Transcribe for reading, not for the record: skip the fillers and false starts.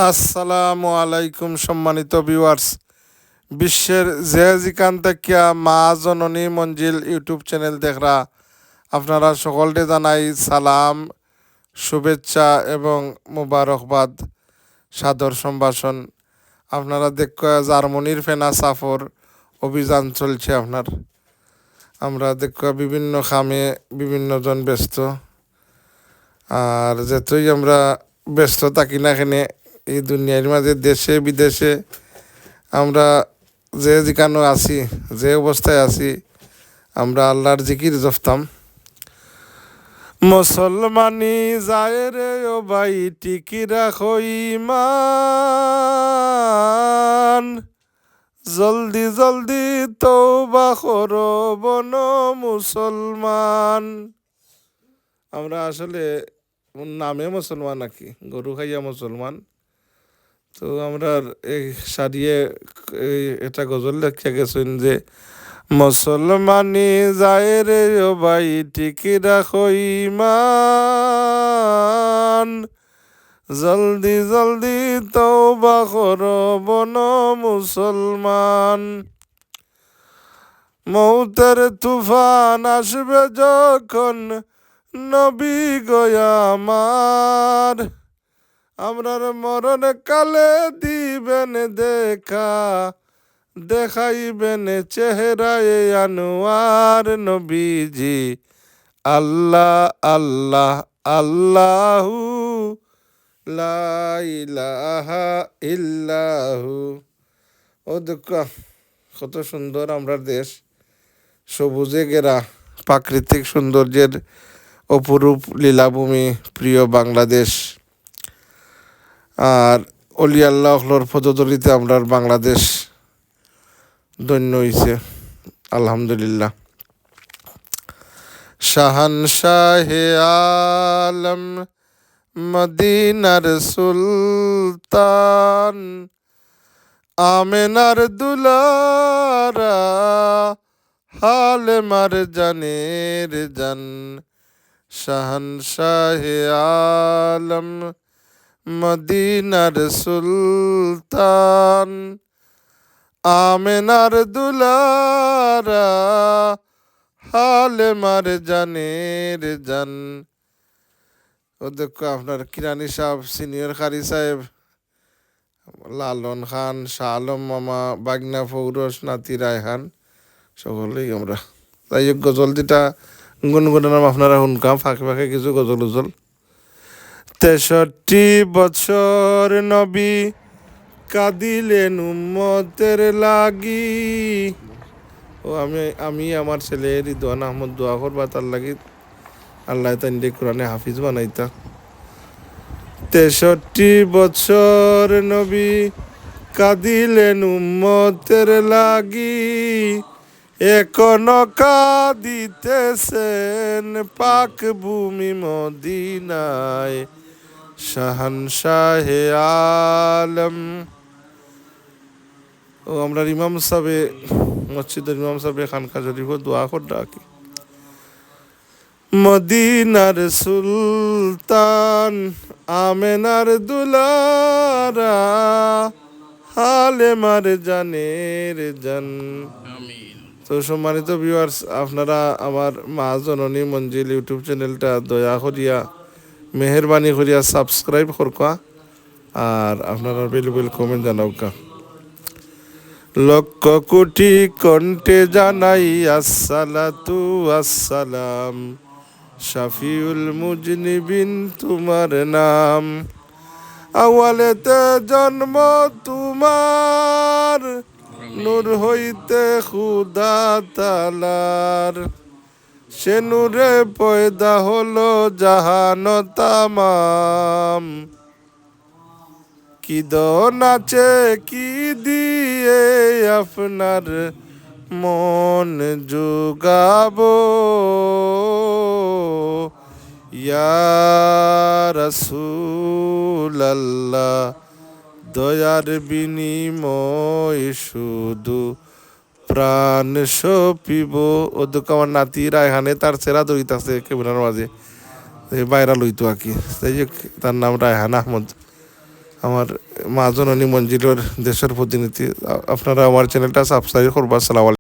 আসসালামু আলাইকুম সম্মানিত ভিউয়ার্স। বিশ্বের যে যেখান থেকে মা জননী মঞ্জিল ইউটিউব চ্যানেল দেখরা আপনারা সকলকে জানাই সালাম, শুভেচ্ছা এবং মুবারকবাদ, সাদর সম্ভাষণ। আপনারা দেখো জার্মানির ফেনা সাফর অভিযান চলছে আমরা দেখো বিভিন্ন খামে বিভিন্নজন ব্যস্ত। আর যেতই আমরা ব্যস্ত থাকি না এখানে এই দুনিয়ার মাঝে দেশে বিদেশে আমরা যে যেখানে আছি, যে অবস্থায় আছি, আমরা আল্লাহর জিকির জপতাম। মুসলমানি যায় রে ও ভাই টিকি রাখো ঈমান, জলদি জলদি তওবা করো বন মুসলমান। আমরা আসলে নামে মুসলমান নাকি, গরু খাইয়া মুসলমান। তো আমরা এই সারিয়ে এটা গজল লেখা গেছেন যে মুসলমানি যায় রে ও ভাই টিকি রাখো ঈমান, জলদি জলদি তওবা করো বন মুসলমান। মৌতের তুফান আসবে যখন নবী গয়া আমার, আমরার মরণ কালে দিবেন দেখা, দেখাইবেন চেহারায় আনোয়ার নবীজি। আল্লাহ আল্লাহ আল্লাহু লা ইলাহা ইল্লাহু। ও দেখো কত সুন্দর আমরা দেশ, সবুজে ঘেরা, প্রাকৃতিক সৌন্দর্যের অপরূপ লীলাভূমি প্রিয় বাংলাদেশ। আর অলি আল্লাহর পদধূলিতে আমরা বাংলাদেশ ধন্য হইছে, আলহামদুলিল্লাহ। শাহানশাহে আলম মদিনার সুলতান, আমেনার দুলারা হালেমার জানের জান। শাহানশাহে আলম মদিনার সুলতান, আমেনার দুলারা হালেমার জানের জান। ও দেখো আপনার কিরানি সাহেব, সিনিয়র কারি সাহেব, লালন খান, শাহ আলম মামা, বাগনা ফৌরস, নাতি রায়হান, সকলেই আমরা। তাই গজল দুটা গুনগুনাম আপনারা শুনকাম, ফাঁকে ফাঁকে কিছু গজল উজল। 63 বছর নবী কাঁদিলেন উম্মতের লাগি। ও আমি আমার ছেলে রিদওয়ান আহমদ দোয়া করবা তার লাগি, আল্লাহ তাইন্দে কোরআনে হাফিজ বানাইতা। 63 বছর নবী কাঁদিলেন উম্মতের লাগি, এখনো কাঁদিতেছেন পাক ভূমি মদিনায়। শাহানশাহে আলম। ও আমরা ইমাম সাহেব, মসজিদের ইমাম সাহেব খানকা শরীফ দোয়া কর ডাকি। মদিনার সুলতান, আমেনার দুলারা হালেমার জানের জান। তো সম্মানিত ভিউয়ার্স, আপনারা আমার মা জননী মঞ্জিল ইউটিউব চ্যানেলটা দয়া করিয়া মেহরবানি করিয়া সাবস্ক্রাইব করকা, আর আপনারা বেল কমেন্ট জানাওকা। লক্ষ কোটি কণ্ঠে জানাই আসসালাতু আসসালাম, শাফিউল মুজনিবিন তোমার নাম। আওয়ালেতে জন্ম তোমার, নূর হইতে খুদা তালার, সে নূরে পয়দা হলো জাহান তামাম। কি দন আছে কি দিয়ে আপনার মন জোগাবো, ইয়া রাসূলাল্লাহ দয়ার বিনিময় শুধু প্রাণ সপিব। ও দুঃখ আমার নাতি রায়হানে তার চেরা দৌড়িতেছে ক্যামেরার মাঝে, বাইরা লইতো আর কি। তাই তার নাম রায়হান আহমদ। আমার মা জননী মঞ্জিলের দেশের প্রতিনিধি। আপনারা আমার চ্যানেলটা সাবস্ক্রাইব করবা। আসসালামু আলাইকুম।